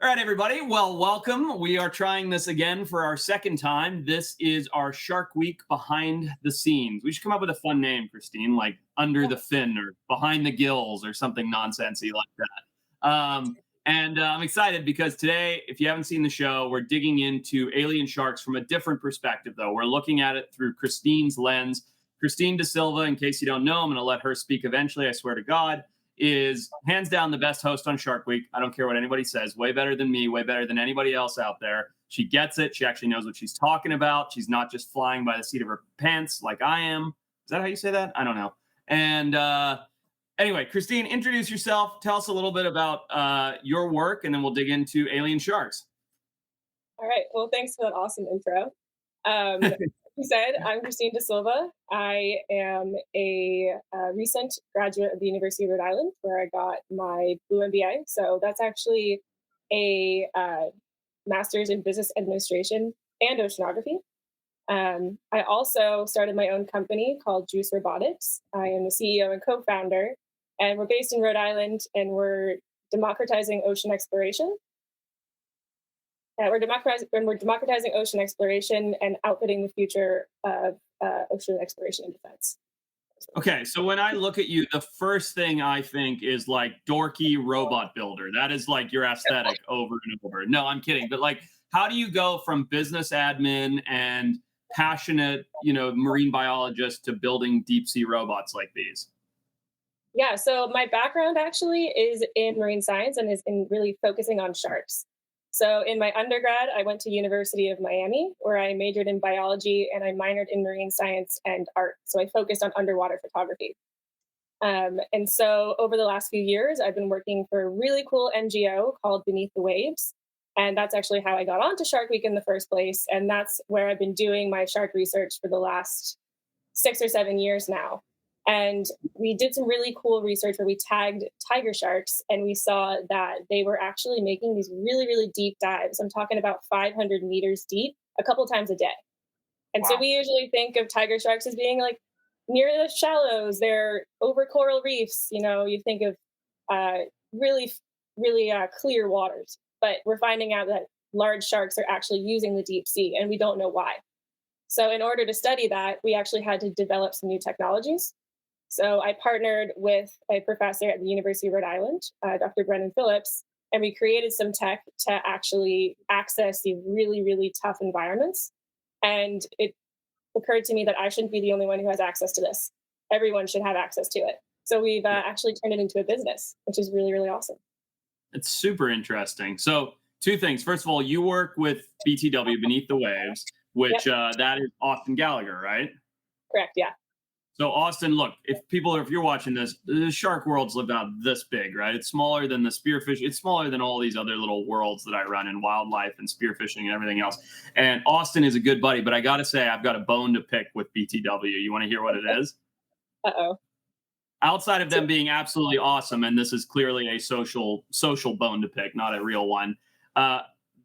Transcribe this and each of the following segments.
All right, everybody. Well, welcome. We are trying this again for our second time. This is our Shark Week behind the scenes. We should come up with a fun name, Christine, like Under the Fin or Behind the Gills or something nonsensey like that. And I'm excited because today, if you haven't seen the show, we're digging into alien sharks from a different perspective, though. We're looking at it through Christine's lens. Christine De Silva, in case you don't know, I'm going to let her speak eventually, I swear to God, is hands down the best host on Shark Week. I don't care what anybody says. Way better than me, way better than anybody else out there. She gets it. She actually knows what she's talking about. She's not just flying by the seat of her pants like I am. Is that how you say that? I don't know. And anyway, Christine, introduce yourself. Tell us a little bit about your work, and then we'll dig into alien sharks. All right. Well, thanks for that awesome intro. Like you said, I'm Christine De Silva. I am a recent graduate of the University of Rhode Island, where I got my Blue MBA. So that's actually a master's in business administration and oceanography. I also started my own company called Juice Robotics. I am the CEO and co-founder, and we're based in Rhode Island, and we're democratizing ocean exploration. We're democratizing ocean exploration and outfitting the future of ocean exploration and defense. Okay, so when I look at you, the first thing I think is like dorky robot builder. That is like your aesthetic over and over. No, I'm kidding. But like, how do you go from business admin and passionate, marine biologist to building deep sea robots like these? Yeah, so my background actually is in marine science and is in really focusing on sharks. So in my undergrad, I went to University of Miami, where I majored in biology and I minored in marine science and art. So I focused on underwater photography. And so over the last few years, I've been working for a really cool NGO called Beneath the Waves. And that's actually how I got onto Shark Week in the first place. And that's where I've been doing my shark research for the last 6 or 7 years now. And we did some really cool research where we tagged tiger sharks and we saw that they were actually making these really, really deep dives. I'm talking about 500 meters deep a couple times a day. And so Wow. we usually think of tiger sharks as being like near the shallows, they're over coral reefs. You think of uh, really, really clear waters. But we're finding out that large sharks are actually using the deep sea and we don't know why. So, in order to study that, we actually had to develop some new technologies. So I partnered with a professor at the University of Rhode Island, Dr. Brennan Phillips, and we created some tech to actually access the really, really tough environments. And it occurred to me that I shouldn't be the only one who has access to this. Everyone should have access to it. So we've actually turned it into a business, which is really, really awesome. It's super interesting. So, two things. First of all, you work with BTW, Beneath the Waves, Yep, which that is Austin Gallagher, right? correct. Yeah. So Austin, look, if you're watching this, the shark world's about this big, right? It's smaller than the spearfish. It's smaller than all these other little worlds that I run in wildlife and spearfishing and everything else. And Austin is a good buddy, but I got to say, I've got a bone to pick with BTW. You want to hear what it is? Uh oh. Outside of them being absolutely awesome, and this is clearly a social bone to pick, not a real one. Uh,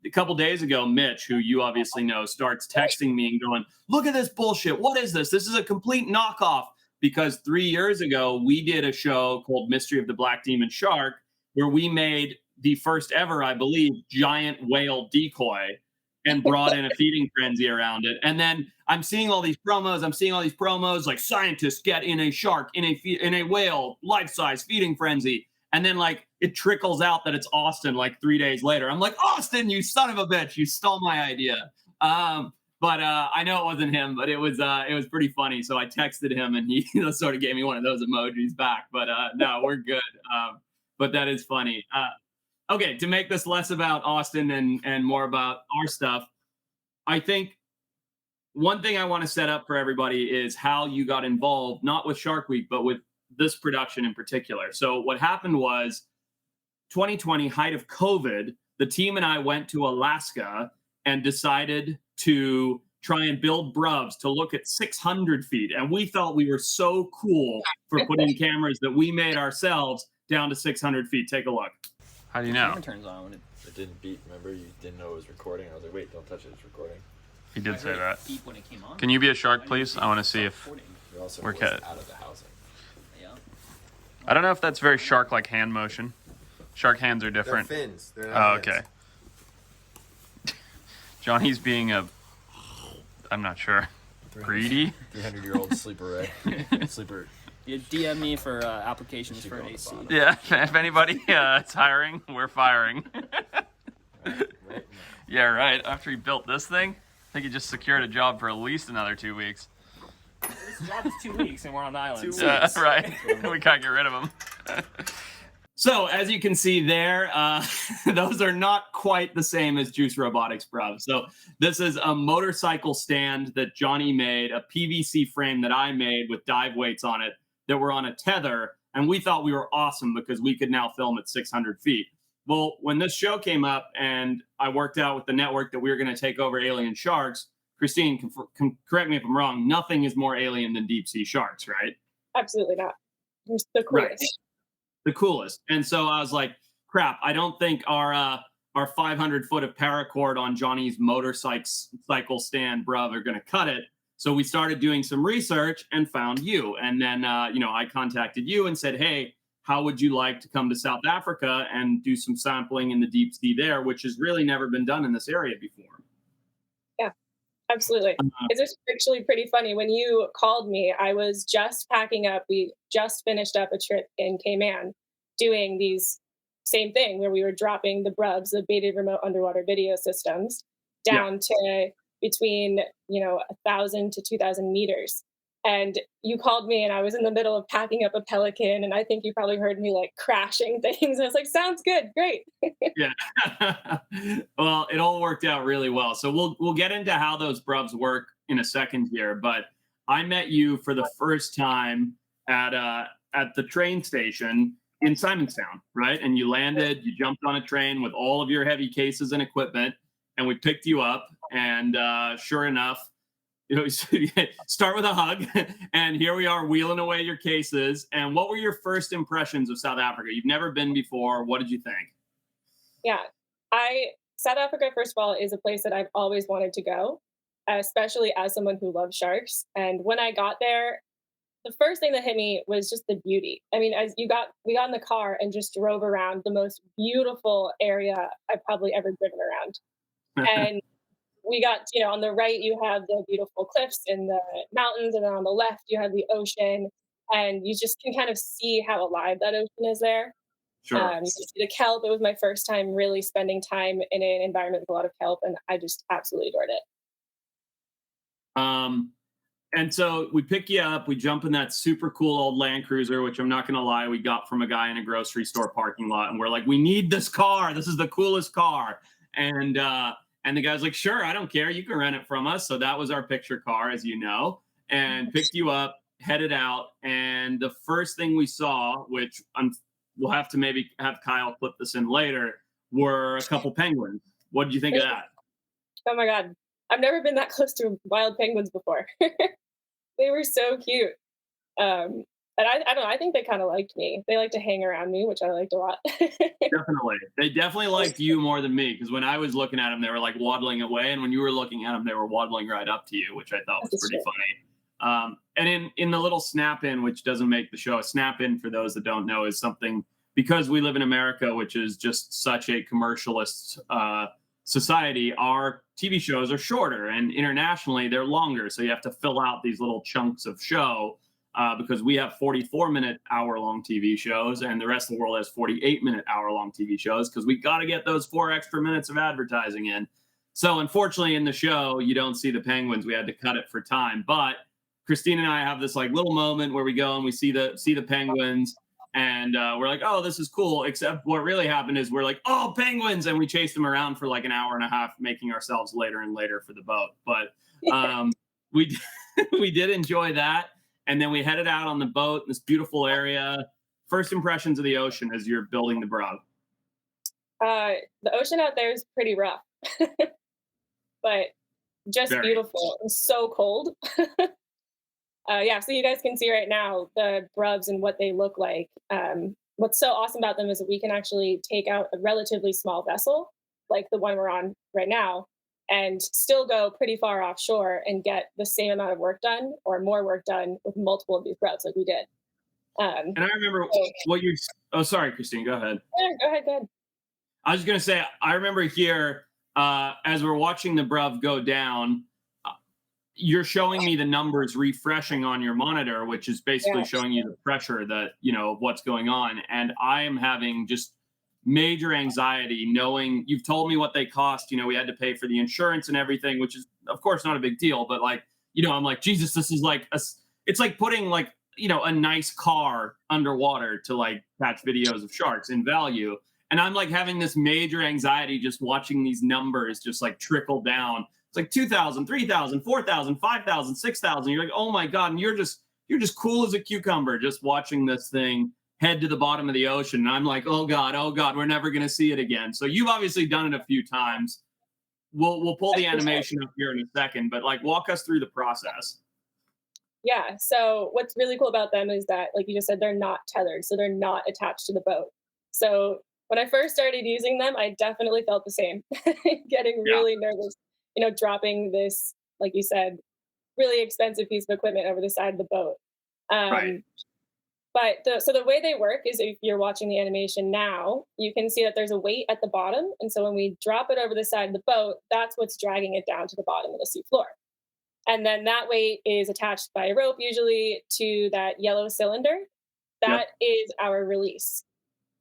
a couple days ago, Mitch, who you obviously know, starts texting me and going, "Look at this bullshit. What is this? This is a complete knockoff." Because 3 years ago, we did a show called Mystery of the Black Demon Shark, where we made the first ever, I believe, giant whale decoy and brought in a feeding frenzy around it. And then I'm seeing all these promos. I'm seeing all these promos like scientists get in a shark, in a whale, life size feeding frenzy. And then like it trickles out that it's Austin like 3 days later. I'm like, Austin, you son of a bitch, you stole my idea. But I know it wasn't him, but it was pretty funny. So I texted him and he sort of gave me one of those emojis back. But no, we're good. But that is funny. Okay, to make this less about Austin and more about our stuff, I think one thing I want to set up for everybody is how you got involved, not with Shark Week, but with this production in particular. So what happened was 2020, height of COVID, the team and I went to Alaska and decided to try and build bruvs to look at 600 feet. And we felt we were so cool for putting cameras that we made ourselves down to 600 feet. Take a look. How do you know? Camera turns on when it didn't beep. Remember, you didn't know it was recording. I was like, wait, don't touch it. It's recording. He did say that. Beep when it came on. Can you be a shark, please? I want to see if We also we're forced cut. out of the housing. Yeah. I don't know if that's very shark-like hand motion. Shark hands are They're different. fins. They're not Oh, hands. okay. Johnny's being I'm not sure, greedy. 300-year-old sleeper, sleeper. You DM me for applications for an AC. Yeah, if anybody is hiring, we're firing. Right now. Yeah, right. After he built this thing, I think he just secured a job for at least another 2 weeks. This job is 2 weeks and we're on the island. 2 weeks. Right. We can't get rid of him. So as you can see there, those are not quite the same as Juice Robotics, bro. So this is a motorcycle stand that Johnny made, a PVC frame that I made with dive weights on it that were on a tether. And we thought we were awesome because we could now film at 600 feet. Well, when this show came up and I worked out with the network that we were going to take over alien sharks, Christine, can correct me if I'm wrong, nothing is more alien than deep sea sharks, right? Absolutely not. Just the coolest. Right. The coolest. And so I was like, crap, I don't think our 500 foot of paracord on Johnny's motorcycle stand, bruv, are going to cut it. So we started doing some research and found you. And then, I contacted you and said, hey, how would you like to come to South Africa and do some sampling in the deep sea there, which has really never been done in this area before? Yeah, absolutely. It's actually pretty funny. When you called me, I was just packing up. We just finished up a trip in Cayman doing these same thing where we were dropping the brubs, the baited remote underwater video systems, down to between 1,000 to 2,000 meters. And you called me and I was in the middle of packing up a Pelican, and I think you probably heard me like crashing things. I was like, sounds good, great. Yeah. Well, it all worked out really well. So we'll get into how those brubs work in a second here, but I met you for the first time at the train station in Simonstown, right? And you landed, you jumped on a train with all of your heavy cases and equipment, and we picked you up. And sure enough, start with a hug. And here we are wheeling away your cases. And what were your first impressions of South Africa? You've never been before. What did you think? Yeah, South Africa, first of all, is a place that I've always wanted to go, especially as someone who loves sharks. And when I got there, the first thing that hit me was just the beauty. I mean, we got in the car and just drove around the most beautiful area I've probably ever driven around. And we got, on the right, you have the beautiful cliffs and the mountains. And then on the left, you have the ocean. And you just can kind of see how alive that ocean is there. Sure. You can see the kelp. It was my first time really spending time in an environment with a lot of kelp. And I just absolutely adored it. And so we pick you up, we jump in that super cool old Land Cruiser, which I'm not going to lie, we got from a guy in a grocery store parking lot. And we're like, we need this car. This is the coolest car. And the guy's like, sure, I don't care. You can rent it from us. So that was our picture car, as you know, and picked you up, headed out. And the first thing we saw, which we'll have to maybe have Kyle clip this in later, were a couple penguins. What did you think of that? Oh my God. I've never been that close to wild penguins before. They were so cute. And I don't know, I think they kind of liked me. They like to hang around me, which I liked a lot. Definitely. They definitely liked you more than me, because when I was looking at them, they were like waddling away. And when you were looking at them, they were waddling right up to you, which I thought was pretty funny. And in the little snap-in, which doesn't make the show, a snap-in, for those that don't know, is something, because we live in America, which is just such a commercialist society, our TV shows are shorter, and internationally they're longer. So you have to fill out these little chunks of show because we have 44-minute hour-long TV shows, and the rest of the world has 48-minute hour-long TV shows, because we got to get those 4 extra minutes of advertising in. So unfortunately, in the show, you don't see the penguins. We had to cut it for time. But Christine and I have this like little moment where we go and we see the penguins. And we're like, oh, this is cool. Except what really happened is we're like, oh, penguins. And we chased them around for like an hour and a half, making ourselves later and later for the boat. But we did enjoy that. And then we headed out on the boat in this beautiful area. First impressions of the ocean as you're building the brug. The ocean out there is pretty rough, but just Very. Beautiful. It's so cold. So you guys can see right now the brubs and what they look like. What's so awesome about them is that we can actually take out a relatively small vessel, like the one we're on right now, and still go pretty far offshore and get the same amount of work done or more work done with multiple of these brubs like we did. And I remember what oh, sorry, Christine, go ahead. Yeah, go ahead. I was going to say, I remember here as we're watching the bruv go down, you're showing me the numbers refreshing on your monitor, which is basically Yeah. showing you the pressure that, of what's going on. And I am having just major anxiety knowing you've told me what they cost. We had to pay for the insurance and everything, which is of course not a big deal, but like, I'm like, Jesus, this is like, it's like putting like, a nice car underwater to like catch videos of sharks in value. And I'm like having this major anxiety just watching these numbers just like trickle down. It's like 2,000, 3,000, 4,000, 5,000, 6,000. You're like, oh my God. And you're just cool as a cucumber just watching this thing head to the bottom of the ocean. And I'm like, oh God, we're never going to see it again. So you've obviously done it a few times. We'll pull the animation up here in a second, but like walk us through the process. Yeah. So what's really cool about them is that, like you just said, they're not tethered. So they're not attached to the boat. So when I first started using them, I definitely felt the same, getting really nervous, dropping this, like you said, really expensive piece of equipment over the side of the boat. Right. But so the way they work is if you're watching the animation now, you can see that there's a weight at the bottom. And so when we drop it over the side of the boat, that's what's dragging it down to the bottom of the seafloor. And then that weight is attached by a rope, usually to that yellow cylinder. That is our release.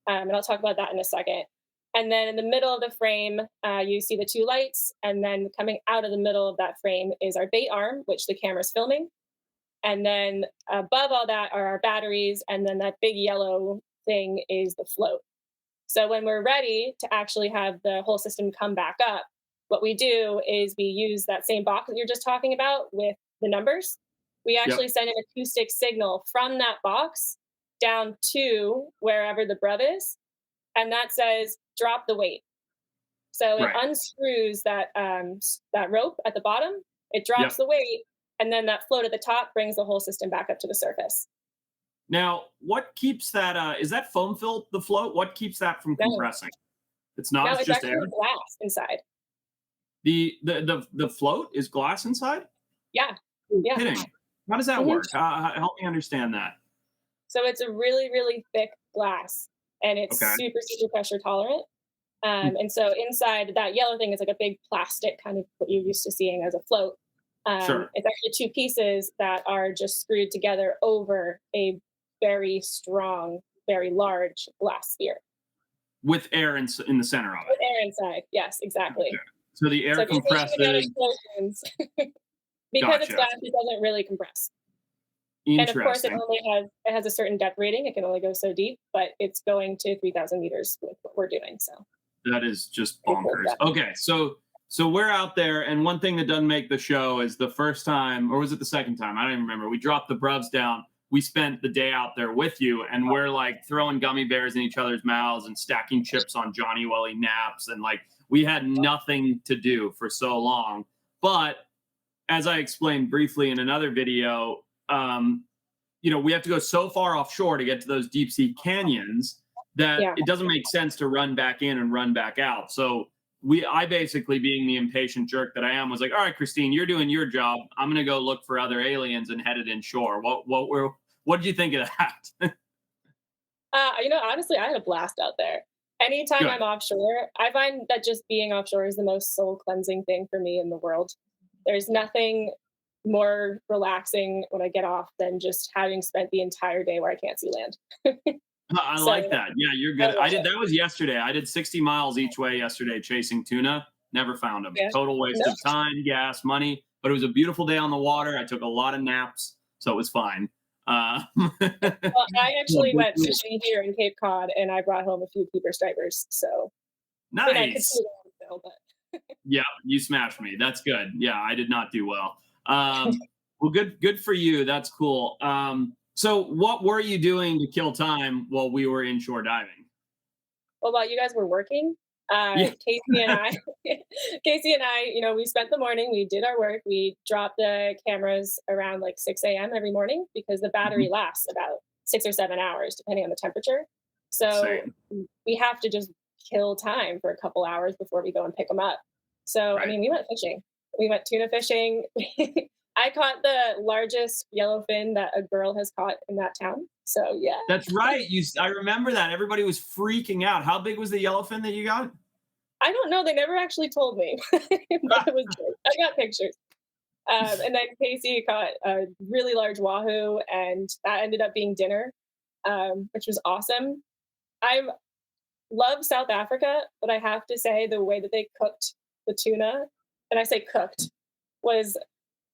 And I'll talk about that in a second. And then in the middle of the frame, you see the two lights. And then coming out of the middle of that frame is our bait arm, which the camera's filming. And then above all that are our batteries. And then that big yellow thing is the float. So when we're ready to actually have the whole system come back up, what we do is we use that same box that you're just talking about with the numbers. We actually send an acoustic signal from that box down to wherever the bruv is. And that says, drop the weight. So it unscrews that rope at the bottom. It drops the weight. And then that float at the top brings the whole system back up to the surface. Now, what keeps that? Is that foam filled, the float? What keeps that from compressing? It's not. No, it's it's just actually air. glass inside. The float is glass inside? Yeah. You're kidding. How does that work? Help me understand that. So it's a really, really thick glass, and it's super, super pressure tolerant. And so inside that yellow thing is like a big plastic, kind of what you're used to seeing as a float. It's actually two pieces that are just screwed together over a very strong, very large glass sphere. With air in the center of it. With air inside. Yes, exactly. Okay. So the air compresses. Because it's glass, it doesn't really compress. And of course, it has a certain depth rating. It can only go so deep, but it's going to 3,000 meters with what we're doing. So that is just bonkers. Okay, so we're out there, and one thing that doesn't make the show is the first time, or was it the second time? I don't even remember. We dropped the bruvs down. We spent the day out there with you, and we're like throwing gummy bears in each other's mouths and stacking chips on Johnny while he naps, and like we had nothing to do for so long. But as I explained briefly in another video, we have to go so far offshore to get to those deep sea canyons that it doesn't make sense to run back in and run back out. So I basically, being the impatient jerk that I am, was like, all right, Christine, you're doing your job. I'm going to go look for other aliens and headed inshore. What did you think of that? Honestly, I had a blast out there. Anytime I'm offshore, I find that just being offshore is the most soul cleansing thing for me in the world. There's nothing more relaxing when I get off than just having spent the entire day where I can't see land. I like that. Yeah, you're good. That was yesterday. I did 60 miles each way yesterday chasing tuna. Never found them. Total waste of time, gas, money. But it was a beautiful day on the water. I took a lot of naps, so it was fine. Well, I actually went fishing here in Cape Cod, and I brought home a few keeper stripers. So nice. Yeah, you smashed me. That's good. Yeah, I did not do well. Well, good for you. That's cool. So what were you doing to kill time while we were inshore diving? Well, while you guys were working, Casey and I, we spent the morning, we did our work. We dropped the cameras around like 6 a.m. every morning because the battery lasts about 6 or 7 hours, depending on the temperature. So we have to just kill time for a couple hours before we go and pick them up. So, we went fishing. We went tuna fishing. I caught the largest yellowfin that a girl has caught in that town. So, yeah. That's right. I remember that. Everybody was freaking out. How big was the yellowfin that you got? I don't know. They never actually told me, but it was good. I got pictures. And then Casey caught a really large wahoo, and that ended up being dinner, which was awesome. I love South Africa, but I have to say the way that they cooked the tuna, and I say cooked, was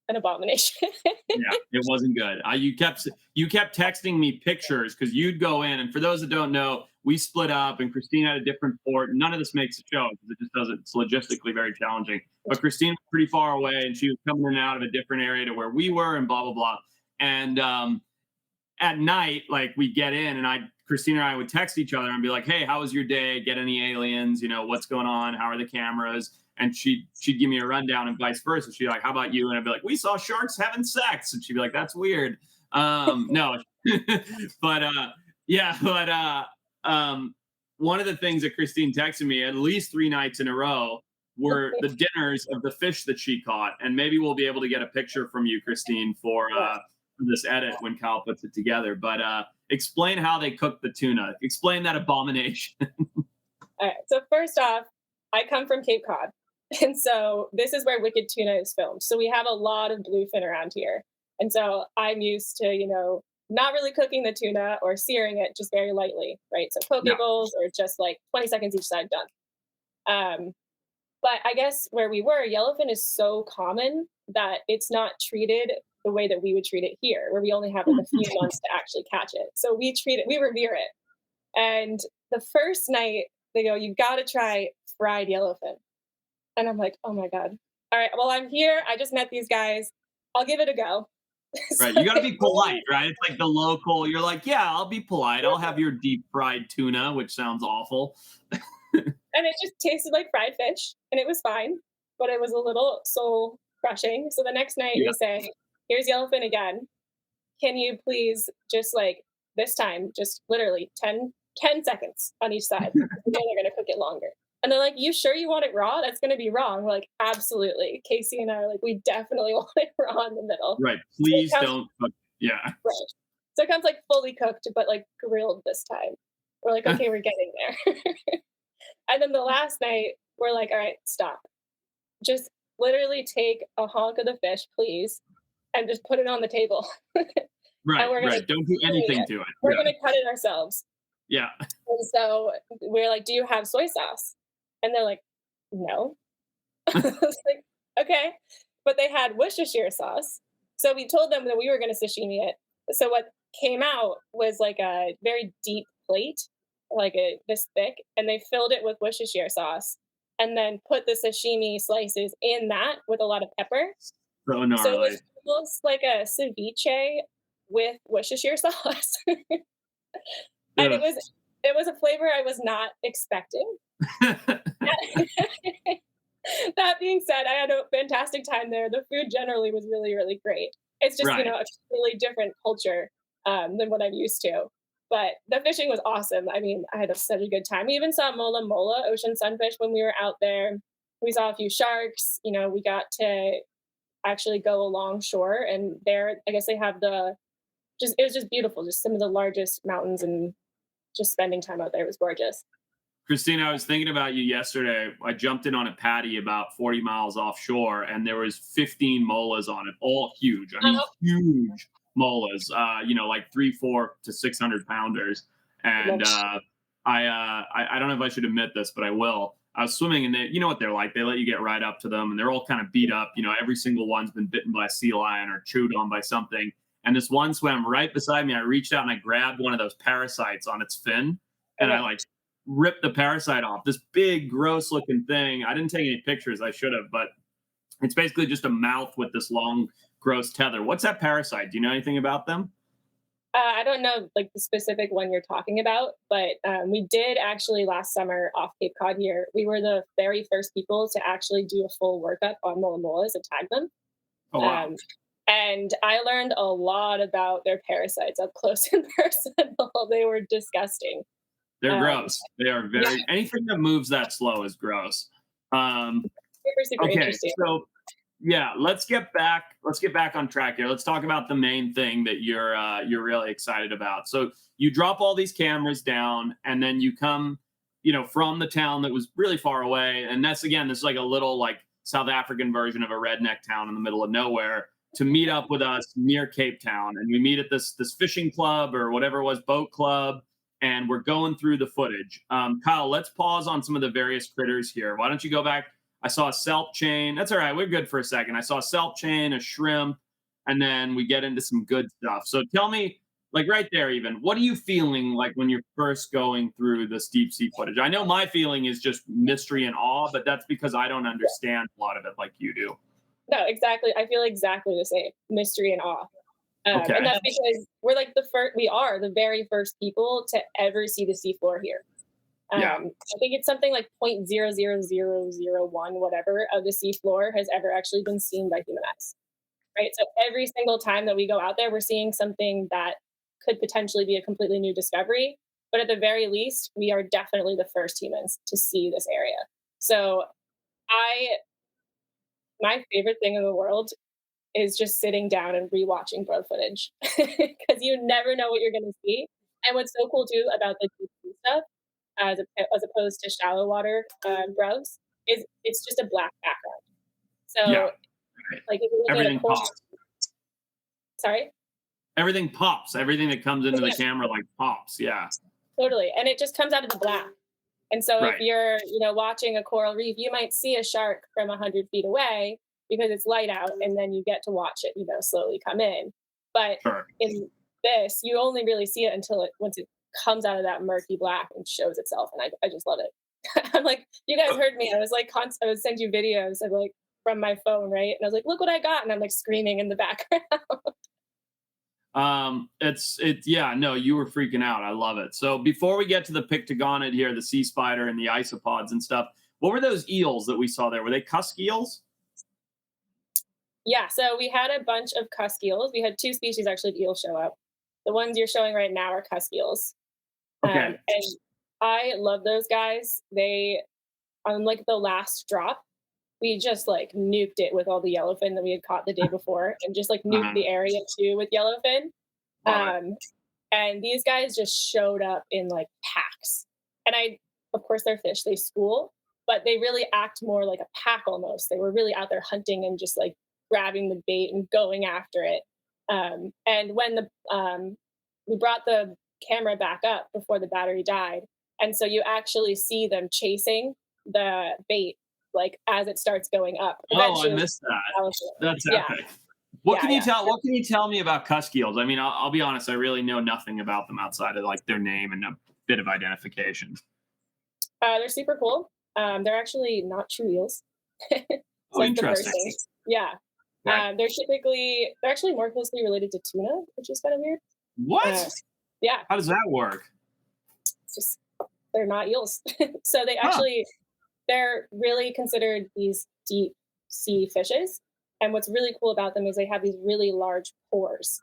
an abomination. Yeah, it wasn't good. You kept texting me pictures because you'd go in, and for those that don't know, we split up, and Christine had a different port. None of this makes a show because it just doesn't. It's logistically very challenging. But Christine was pretty far away, and she was coming in and out of a different area to where we were, and blah blah blah. And at night, like we get in, and Christina and I would text each other and be like, "Hey, how was your day? Get any aliens? You know, what's going on? How are the cameras?" And she'd give me a rundown, and vice versa. She'd be like, "How about you?" And I'd be like, "We saw sharks having sex," and she'd be like, "That's weird." No, but yeah, but one of the things that Christine texted me at least 3 nights in a row were the dinners of the fish that she caught, and maybe we'll be able to get a picture from you, Christine, for this edit when Kyle puts it together. But explain how they cook the tuna. Explain that abomination. All right. So first off, I come from Cape Cod. And so this is where Wicked Tuna is filmed. So we have a lot of bluefin around here. And so I'm used to, not really cooking the tuna or searing it just very lightly, right? So poke bowls or just like 20 seconds each side, done. But I guess where we were, yellowfin is so common that it's not treated the way that we would treat it here, where we only have like a few months to actually catch it. So we revere it. And the first night they go, "You got to try fried yellowfin." And I'm like, "Oh my God. All right, well, I'm here. I just met these guys. I'll give it a go." Right. You got to be polite, right? It's like the local, you're like, "Yeah, I'll be polite. I'll have your deep fried tuna," which sounds awful. And it just tasted like fried fish, and it was fine, but it was a little soul crushing. So the next night we say, "Here's yellowfin again. Can you please just like this time, just literally 10 seconds on each side. And then they're going to cook it longer." And they're like, "You sure you want it raw? That's going to be raw." And we're like, "Absolutely." Casey and I are like, "We definitely want it raw in the middle." Right. Please don't cook. Yeah. Right. So it comes like fully cooked, but like grilled this time. We're like, "Okay, we're getting there." And then the last night, we're like, "All right, stop. Just literally take a honk of the fish, please, and just put it on the table." Right. we're gonna Right. Don't do anything to it. We're going to cut it ourselves. Yeah. And so we're like, "Do you have soy sauce?" And they're like, "No." I was like, "Okay." But they had Worcestershire sauce. So we told them that we were going to sashimi it. So what came out was like a very deep plate, like this thick, and they filled it with Worcestershire sauce and then put the sashimi slices in that with a lot of pepper. So So it gnarly. was almost like a ceviche with Worcestershire sauce. And Ugh. it was a flavor I was not expecting. That being said, I had a fantastic time there. The food generally was really, really great. It's just, Right. a really different culture than what I'm used to. But the fishing was awesome. I mean, I had such a good time. We even saw mola mola, ocean sunfish, when we were out there. We saw a few sharks. We got to actually go along shore, and there, I guess they have it was just beautiful. Just some of the largest mountains, and just spending time out there was gorgeous. Christina, I was thinking about you yesterday. I jumped in on a patty about 40 miles offshore, and there was 15 molas on it, all huge. I mean, huge molas. Like 400 to 600 pounders. And I don't know if I should admit this, but I will. I was swimming, and you know what they're like. They let you get right up to them, and they're all kind of beat up. Every single one's been bitten by a sea lion or chewed on by something. And this one swam right beside me. I reached out and I grabbed one of those parasites on its fin, and I like ripped the parasite off. This big, gross looking thing. I didn't take any pictures. I should have, but it's basically just a mouth with this long, gross tether. What's that parasite? Do you know anything about them? I don't know like the specific one you're talking about, but we did actually last summer off Cape Cod here. We were the very first people to actually do a full workup on mola molas and tag them. Oh, wow. And I learned a lot about their parasites up close and personal. They were disgusting. They're gross. They are very, anything that moves that slow is gross. Super Okay, interesting. so yeah, let's get back on track here. Let's talk about the main thing that you're really excited about. So you drop all these cameras down, and then you come from the town that was really far away. And this is like a little like South African version of a redneck town in the middle of nowhere, to meet up with us near Cape Town. And we meet at this fishing club or whatever it was, boat club, and we're going through the footage. Kyle, let's pause on some of the various critters here. Why don't you go back? I saw a kelp chain. That's all right. We're good for a second. I saw a kelp chain, a shrimp, and then we get into some good stuff. So tell me, like right there even, what are you feeling like when you're first going through this deep sea footage? I know my feeling is just mystery and awe, but that's because I don't understand a lot of it like you do. No, exactly. I feel exactly the same. Mystery and awe. Okay. And that's because we're like we are the very first people to ever see the seafloor here. Yeah. I think it's something like 0.00001 whatever of the seafloor has ever actually been seen by human eyes. Right. So every single time that we go out there, we're seeing something that could potentially be a completely new discovery. But at the very least, we are definitely the first humans to see this area. So my favorite thing in the world is just sitting down and rewatching bro footage, because you never know what you're going to see. And what's so cool too about the deep sea stuff, as opposed to shallow water bros, is it's just a black background. So, Yeah. like if you look Everything at a coral, pops. sorry, Everything pops. Everything that comes into the camera like pops. Yeah. totally, and it just comes out of the black. And so Right. if you're, watching a coral reef, you might see a shark from 100 feet away because it's light out, and then you get to watch it, slowly come in. But Sure. in this, you only really see it once it comes out of that murky black and shows itself, and I just love it. I'm like, you guys heard me. I was like, I would send you videos of like from my phone, right? And I was like, look what I got, and I'm like screaming in the background. Yeah, no, you were freaking out. I love it. So before we get to the pictogonid here, the sea spider and the isopods and stuff, what were those eels that we saw there? Were they cusk eels? Yeah, so we had a bunch of cusk eels. We had two species actually of eels show up. The ones you're showing right now are cusk eels. Okay. And I love those guys. They, on like the last drop, we just like nuked it with all the yellowfin that we had caught the day before, and just like nuked the area too with yellowfin. Love it. And these guys just showed up in like packs. And of course, they're fish, they school, but they really act more like a pack almost. They were really out there hunting and just like grabbing the bait and going after it. And when we brought the camera back up before the battery died, and so you actually see them chasing the bait like as it starts going up. Oh, I missed that. That's epic. What can you tell me about cusk eels? I mean, I'll be honest, I really know nothing about them outside of like their name and a bit of identification. They're super cool. They're actually not true eels. So Oh, interesting. Yeah. Right. They're actually more closely related to tuna, which is kind of weird. What? Yeah. How does that work? It's just, they're not eels. So they're really considered these deep sea fishes. And what's really cool about them is they have these really large pores.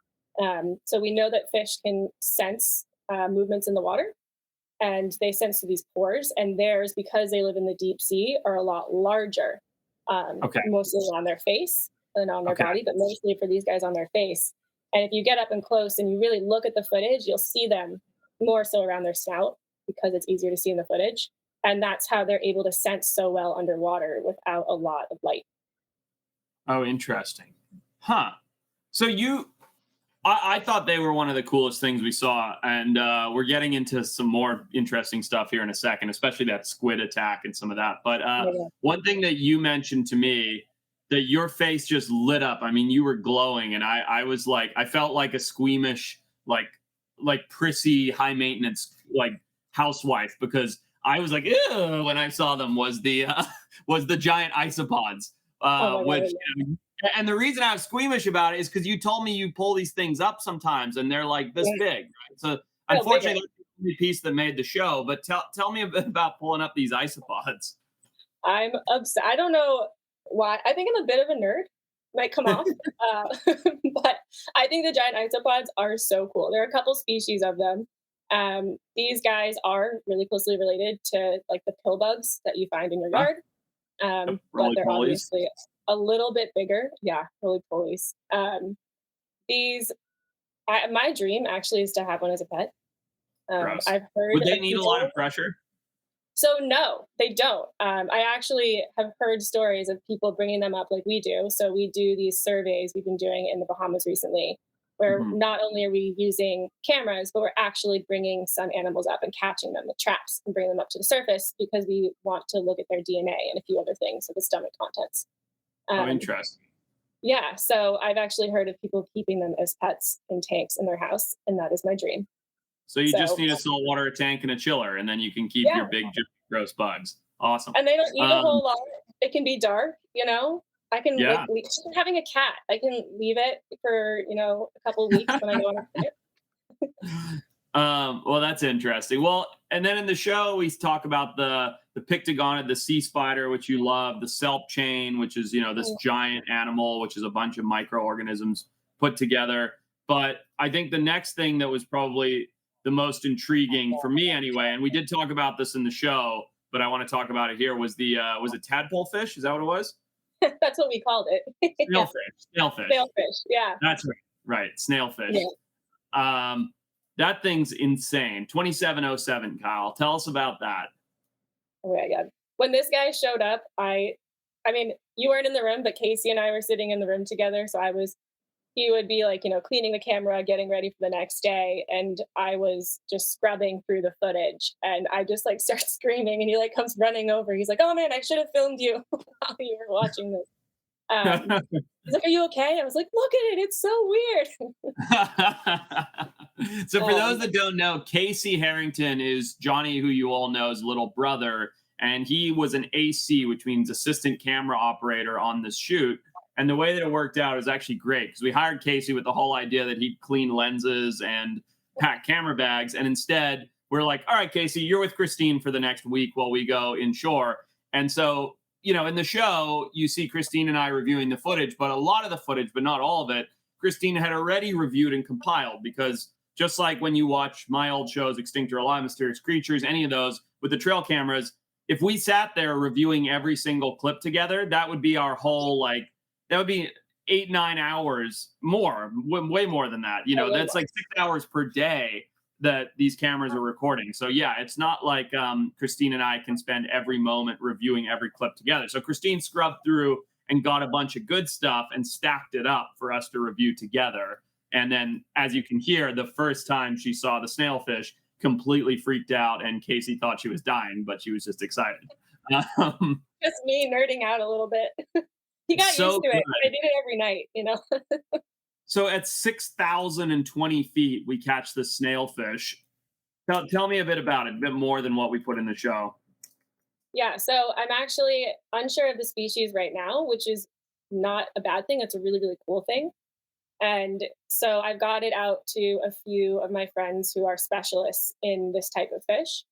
So we know that fish can sense movements in the water, and they sense through these pores. And theirs, because they live in the deep sea, are a lot larger, mostly on their face and on their body, but mostly for these guys on their face. And if you get up and close and you really look at the footage, you'll see them more so around their snout because it's easier to see in the footage. And that's how they're able to sense so well underwater without a lot of light. Oh, interesting. Huh. So I thought they were one of the coolest things we saw. And we're getting into some more interesting stuff here in a second, especially that squid attack and some of that. But one thing that you mentioned to me, that your face just lit up. I mean, you were glowing. And I was like, I felt like a squeamish, like prissy, high maintenance, like housewife, because I was like, ew, when I saw them was the giant isopods. And the reason I was squeamish about it is because you told me you pull these things up sometimes and they're like this big. Right? So unfortunately, that's the only piece that made the show. But tell me a bit about pulling up these isopods. I'm upset. I don't know why. I think I'm a bit of a nerd. Might come off, but I think the giant isopods are so cool. There are a couple species of them. These guys are really closely related to like the pill bugs that you find in your yard. But they're obviously a little bit bigger. Yeah, roly-polies. My dream actually is to have one as a pet. I've heard. Would they need a lot of pressure? So no, they don't. I actually have heard stories of people bringing them up like we do. So we do these surveys we've been doing in the Bahamas recently, where Mhm. not only are we using cameras, but we're actually bringing some animals up and catching them with traps and bringing them up to the surface because we want to look at their DNA and a few other things, so the stomach contents. Oh, Um, interesting. yeah, so I've actually heard of people keeping them as pets in tanks in their house, and that is my dream. So you just So need a saltwater tank and a chiller, and then you can keep yeah, your big, gross bugs. Awesome. and they don't eat a Um, whole lot. It can be dark, you know. I can like yeah. just like having a cat. I can leave it for a couple of weeks when I go on a trip. Well, that's interesting. Well, and then in the show, we talk about the pictagonid, the sea spider, which you love, the kelp chain, which is this Mm, giant animal, which is a bunch of microorganisms put together. But I think the next thing that was probably the most intriguing for me, anyway, and we did talk about this in the show, but I want to talk about it here, was it tadpole fish? Is that what it was? That's what we called it. Yeah, Snailfish. Snailfish. sailfish. Yeah, That's right. Right. Snailfish. yeah. Um, that thing's insane. 2707, Kyle. Tell us about that. Oh my god. When this guy showed up, I mean, you weren't in the room, but Casey and I were sitting in the room together. So he would be like, cleaning the camera, getting ready for the next day. And I was just scrubbing through the footage and I just like start screaming and he like comes running over. He's like, oh man, I should have filmed you while you were watching this. He's like, are you okay? I was like, look at it. It's so weird. So, for those Um, that don't know, Casey Harrington is Johnny, who you all know's little brother, and he was an AC, which means assistant camera operator on this shoot. And the way that it worked out is actually great because we hired Casey with the whole idea that he'd clean lenses and pack camera bags. And instead, we're like, all right, Casey, you're with Christine for the next week while we go inshore. And so, in the show, you see Christine and I reviewing the footage, but a lot of the footage, but not all of it, Christine had already reviewed and compiled because just like when you watch my old shows, Extinct or Alive, Mysterious Creatures, any of those with the trail cameras, if we sat there reviewing every single clip together, that would be our whole that would be 8, 9 hours more, way more than that. oh, way That's more. like 6 hours per day that these cameras are recording. So yeah, it's not like Christine and I can spend every moment reviewing every clip together. So Christine scrubbed through and got a bunch of good stuff and stacked it up for us to review together. And then, as you can hear, the first time she saw the snailfish, completely freaked out, and Casey thought she was dying, but she was just excited. Um, Just me nerding out a little bit. He got so used to good. it. I did it every night. So at 6,020 feet, we catch the snailfish. Tell me a bit about it, a bit more than what we put in the show. Yeah, so I'm actually unsure of the species right now, which is not a bad thing. It's a really, really cool thing. And so I've got it out to a few of my friends who are specialists in this type of fish.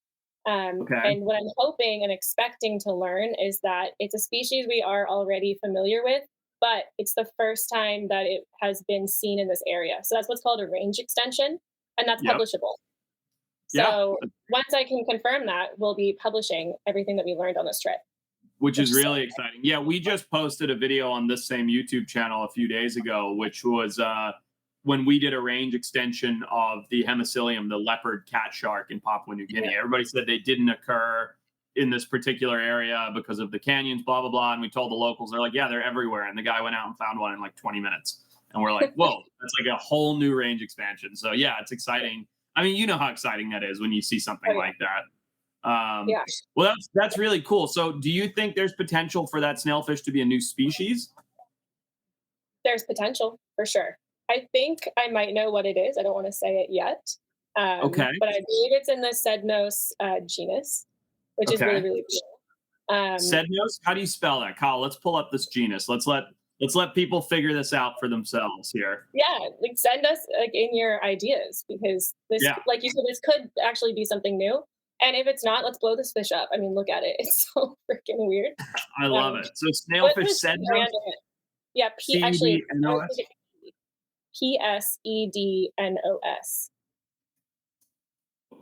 Okay. And what I'm hoping and expecting to learn is that it's a species we are already familiar with, but it's the first time that it has been seen in this area. So that's what's called a range extension, and that's Yep. publishable. Yeah. So once I can confirm that, we'll be publishing everything that we learned on this trip, Which which is is so really exciting. Yeah, we just posted a video on this same YouTube channel a few days ago, which was when we did a range extension of the hemicillium, the leopard cat shark in Papua New Guinea. yeah, Everybody said they didn't occur in this particular area because of the canyons, blah, blah, blah. And we told the locals, they're like, yeah, they're everywhere. And the guy went out and found one in like 20 minutes. And we're like, whoa, that's like a whole new range expansion. So yeah, it's exciting. I mean, you know how exciting that is when you see oh something yeah, like that. yeah. Well, that's really cool. So, do you think there's potential for that snailfish to be a new species? There's potential for sure. I think I might know what it is. I don't want to say it yet, Okay. but I believe it's in the Sednos genus, which is really, Okay. really cool. Sednos. How do you spell that, Kyle? Let's pull up this genus. Let's let people figure this out for themselves here. Yeah, like send us like in your ideas because this, Yeah, like you said, this could actually be something new. And if it's not, let's blow this fish up. I mean, look at it; it's so freaking weird. I love Um, it. So what snailfish was the Sednos, brand of it? Yeah, P. Actually, I was CEDNOS. thinking Psednos.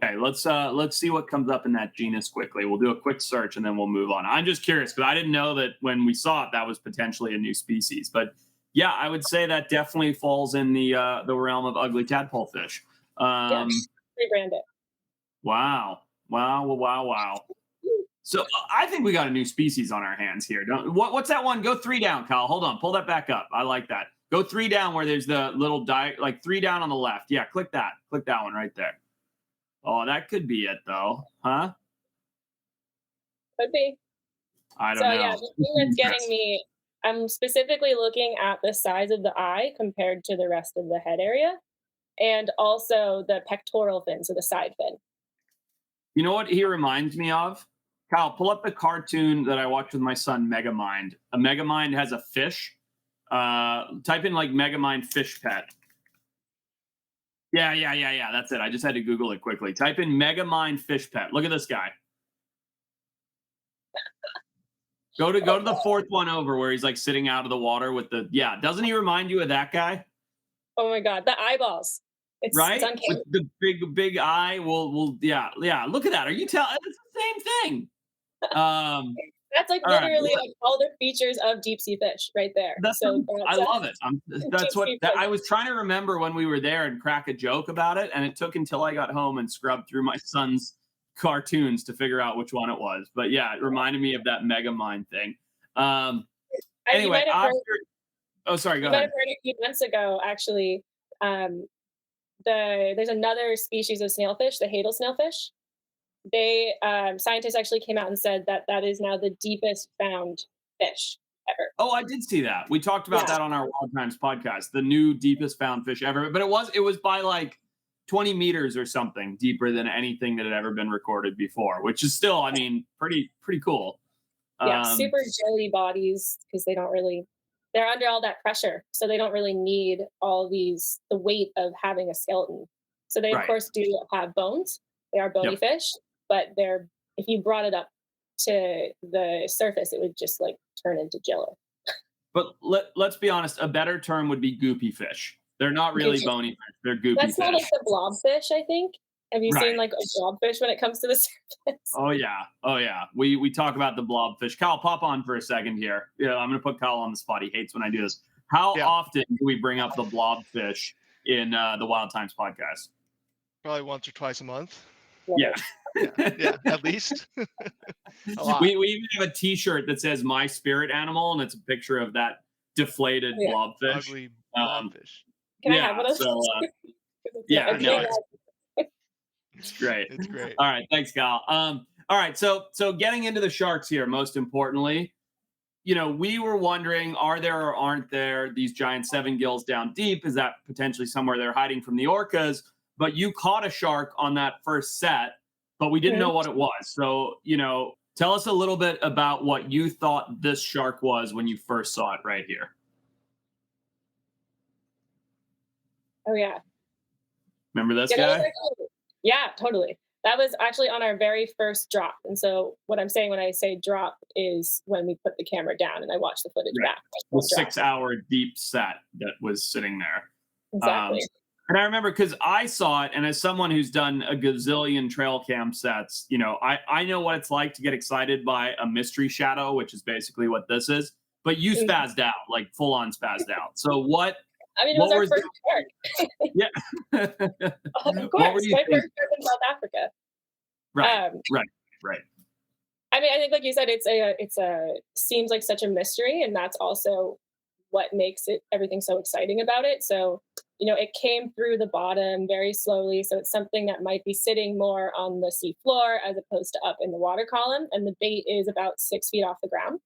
Okay, let's see what comes up in that genus quickly. We'll do a quick search and then we'll move on. I'm just curious because I didn't know that when we saw it that was potentially a new species. But yeah, I would say that definitely falls in the realm of ugly tadpole fish. Yeah, Um, rebrand it. wow, wow, wow, wow. So I think we got a new species on our hands here. What's that one? Go 3 down, Kyle. Hold on. Pull that back up. I like that. Go 3 down where there's the little like 3 down on the left. Yeah, click that. Click that one right there. Oh, that could be it though. Huh? Could be. I don't know. Yeah, the thing that's getting me, I'm specifically looking at the size of the eye compared to the rest of the head area, and also the pectoral fin, so the side fin. You know what he reminds me of? Kyle, pull up the cartoon that I watched with my son, Megamind. A Megamind has a fish. Type in like Megamind fish pet. Yeah. That's it. I just had to Google it quickly. Type in Megamind fish pet. Look at this guy. Go to the 4th one over where he's like sitting out of the water with the Doesn't he remind you of that guy? Oh my god, the eyeballs. It's right? uncanny. With the big eye. Yeah. Look at that. Are you telling? It's the same thing. That's like literally like all the features of deep sea fish right there. I love it. I was trying to remember when we were there and crack a joke about it, and it took until I got home and scrubbed through my son's cartoons to figure out which one it was. But yeah, it reminded me of that Megamind thing. Anyway, sorry, go ahead. You might have heard a few months ago, actually. There's another species of snailfish, the Hadal snailfish. They scientists actually came out and said that is now the deepest found fish ever. Oh, I did see that. We talked about that on our Wild Times podcast, the new deepest found fish ever. But it was by like 20 meters or something deeper than anything that had ever been recorded before, which is still, I mean, pretty cool. Yeah, super jelly bodies because they're under all that pressure, so they don't really need the weight of having a skeleton. So they of course do have bones. They are bony fish, but if you brought it up to the surface, it would just like turn into jello. But let's be honest, a better term would be goopy fish. They're not really bony fish. They're goopy That's fish. not like the blobfish, I think. Have you seen like a blobfish when it comes to the surface? Oh yeah. We talk about the blobfish. Kyle, pop on for a second here. Yeah, I'm gonna put Kyle on the spot. He hates when I do this. How often do we bring up the blobfish in the Wild Times podcast? Probably once or twice a month. Yeah. Yeah, at least. We even have a T-shirt that says "My Spirit Animal," and it's a picture of that deflated blobfish. Ugly blobfish. Can I have one of those? So, it's great. It's great. All right, thanks, Kyle. All right, so getting into the sharks here, most importantly, we were wondering, are there or aren't there these giant 7 gills down deep? Is that potentially somewhere they're hiding from the orcas? But you caught a shark on that first set, but we didn't know what it was. So, tell us a little bit about what you thought this shark was when you first saw it right here. Oh, yeah. Remember this guy? Yeah, totally. That was actually on our very first drop. And so what I'm saying when I say drop is when we put the camera down and I watched the footage back. The 6-hour deep set that was sitting there. Exactly. And I remember because I saw it, and as someone who's done a gazillion trail cam sets, I know what it's like to get excited by a mystery shadow, which is basically what this is. But you spazzed out, like full on spazzed out. So what? I mean, it was our first shark. Yeah. Of course, my first trip in South Africa. Right. I mean, I think, like you said, seems like such a mystery, and that's also what makes everything so exciting about it. So, it came through the bottom very slowly. So it's something that might be sitting more on the sea floor as opposed to up in the water column. And the bait is about 6 feet off the ground.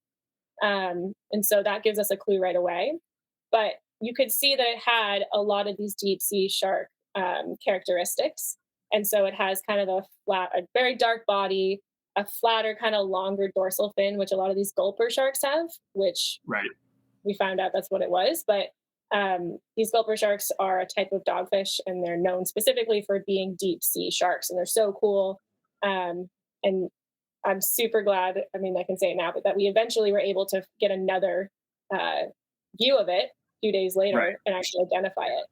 And so that gives us a clue right away. But you could see that it had a lot of these deep sea shark characteristics. And so it has kind of a very dark body, a flatter, kind of longer dorsal fin, which a lot of these gulper sharks have, which we found out that's what it was. But these gulper sharks are a type of dogfish, and they're known specifically for being deep sea sharks. And they're so cool. And I'm super glad, I mean, I can say it now, but that we eventually were able to get another view of it a few days later and actually identify it.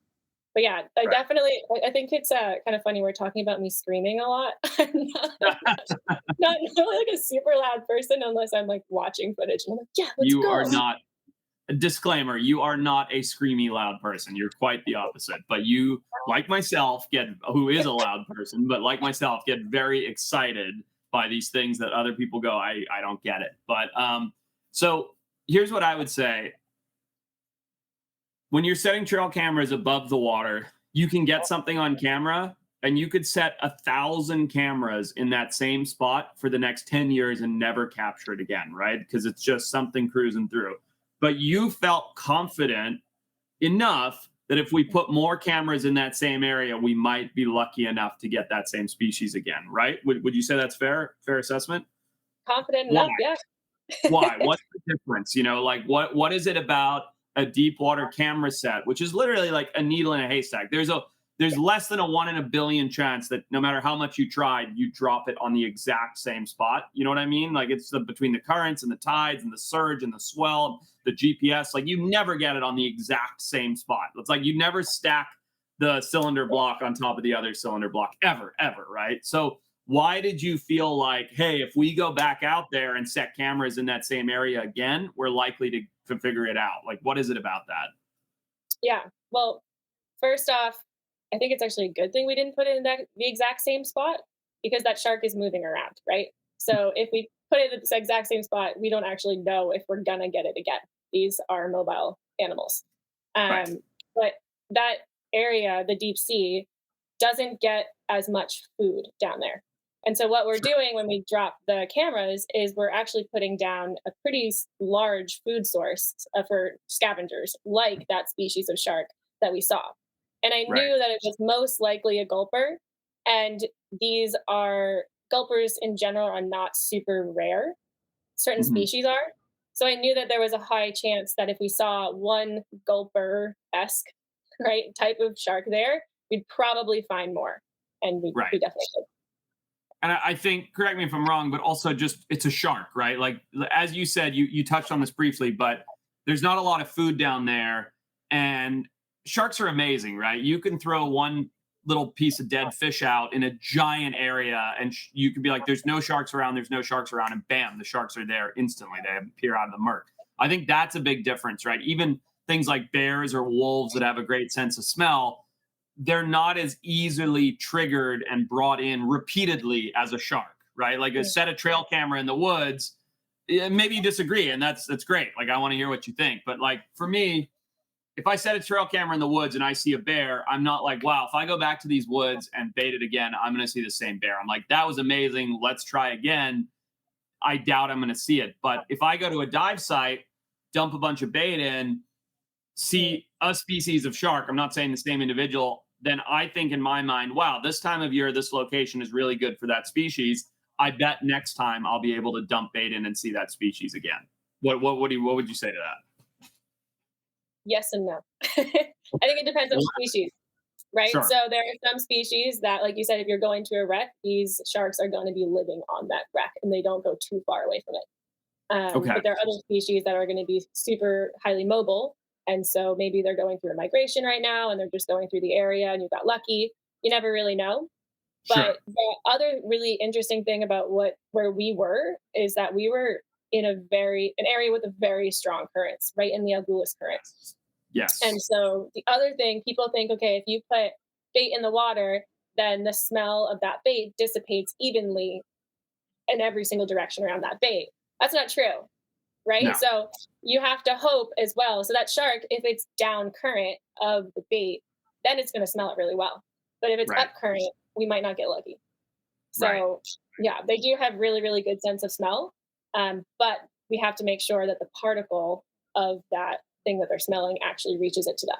But yeah, I think it's kind of funny. We're talking about me screaming a lot. I'm not like a super loud person unless I'm like watching footage. And I'm like, yeah, let's go. You are not, disclaimer, you are not a screamy loud person. You're quite the opposite. But you, like myself, who is a loud person, but like myself, get very excited by these things that other people go, I don't get it. But so here's what I would say. When you're setting trail cameras above the water, you can get something on camera and you could set 1,000 cameras in that same spot for the next 10 years and never capture it again, right? Because it's just something cruising through. But you felt confident enough that if we put more cameras in that same area, we might be lucky enough to get that same species again, right? Would you say that's fair assessment? Confident Why? enough, yeah. Why? What's the difference? Like what is it about a deep water camera set, which is literally like a needle in a haystack? There's less than a 1 in a billion chance that no matter how much you tried, you drop it on the exact same spot. You know what I mean? Like it's between the currents and the tides and the surge and the swell, the GPS, like you never get it on the exact same spot. It's like you never stack the cylinder block on top of the other cylinder block ever, right? So why did you feel like, hey, if we go back out there and set cameras in that same area again, we're likely to figure it out? Like, what is it about that? Yeah. Well, first off, I think it's actually a good thing we didn't put it in the exact same spot because that shark is moving around, right? So if we put it at the exact same spot, we don't actually know if we're gonna get it again. These are mobile animals. Right. But that area, the deep sea, doesn't get as much food down there. And so what we're doing when we drop the cameras is we're actually putting down a pretty large food source for scavengers, like that species of shark that we saw. And I Right. knew that it was most likely a gulper. And these are gulpers in general are not super rare. Certain Mhm. species are. So I knew that there was a high chance that if we saw one gulper-esque, right, type of shark there, we'd probably find more. And we Right. definitely did. And I think, correct me if I'm wrong, but also just it's a shark, right? Like as you said, you touched on this briefly, but there's not a lot of food down there, and sharks are amazing, right? You can throw one little piece of dead fish out in a giant area, and you can be like, "There's no sharks around. There's no sharks around," and bam, the sharks are there instantly. They appear out of the murk. I think that's a big difference, right? Even things like bears or wolves that have a great sense of smell, they're not as easily triggered and brought in repeatedly as a shark, right? Like a set a trail camera in the woods. Maybe you disagree, and that's great. Like I want to hear what you think, but like for me, if I set a trail camera in the woods and I see a bear, I'm not like, wow, if I go back to these woods and bait it again, I'm going to see the same bear. I'm like, that was amazing. Let's try again. I doubt I'm going to see it. But if I go to a dive site, dump a bunch of bait in, see a species of shark, I'm not saying the same individual, then I think in my mind, wow, this time of year, this location is really good for that species. I bet next time I'll be able to dump bait in and see that species again. What would you say to that? Yes and no. I think it depends on the species, right? Sure. So there are some species that, like you said, if you're going to a wreck, these sharks are going to be living on that wreck and they don't go too far away from it. Okay. But there are other species that are going to be super highly mobile. And so maybe they're going through a migration right now and they're just going through the area and you got lucky. You never really know. Sure. But the other really interesting thing about where we were is that we were in an area with a very strong currents, right in the Agulhas Current. Yes. And so the other thing, people think, okay, if you put bait in the water, then the smell of that bait dissipates evenly in every single direction around that bait. That's not true, right? No. So you have to hope as well. So that shark, if it's down current of the bait, then it's going to smell it really well. But if it's Right. up current, we might not get lucky. So Right. yeah, they do have really, really good sense of smell. But we have to make sure that the particle of that thing that they're smelling actually reaches it to them.